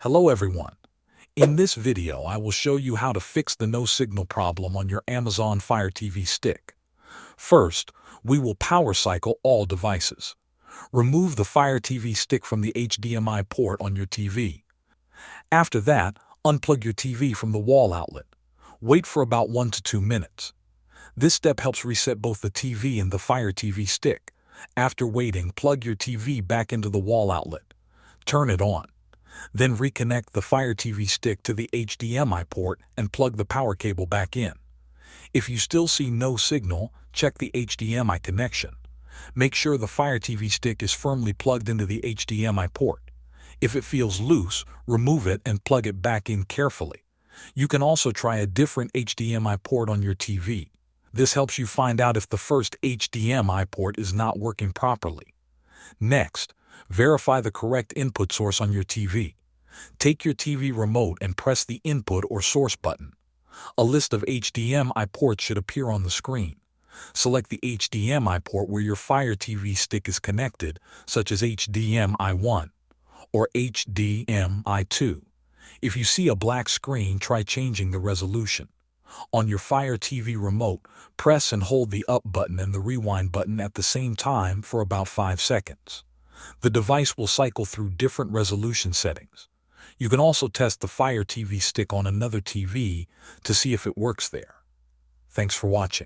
Hello everyone. In this video, I will show you how to fix the no signal problem on your Amazon Fire TV stick. First, we will power cycle all devices. Remove the Fire TV stick from the HDMI port on your TV. After that, unplug your TV from the wall outlet. Wait for about 1 to 2 minutes. This step helps reset both the TV and the Fire TV stick. After waiting, plug your TV back into the wall outlet. Turn it on. Then reconnect the Fire TV stick to the HDMI port and plug the power cable back in. If you still see no signal, check the HDMI connection. Make sure the Fire TV stick is firmly plugged into the HDMI port. If it feels loose, remove it and plug it back in carefully. You can also try a different HDMI port on your TV. This helps you find out if the first HDMI port is not working properly. Next, verify the correct input source on your TV. Take your TV remote and press the input or source button. A list of HDMI ports should appear on the screen. Select the HDMI port where your Fire TV stick is connected, such as HDMI 1 or HDMI 2. If you see a black screen, try changing the resolution. On your Fire TV remote, press and hold the up button and the rewind button at the same time for about 5 seconds. The device will cycle through different resolution settings. You can also test the Fire TV stick on another TV to see if it works there. Thanks for watching.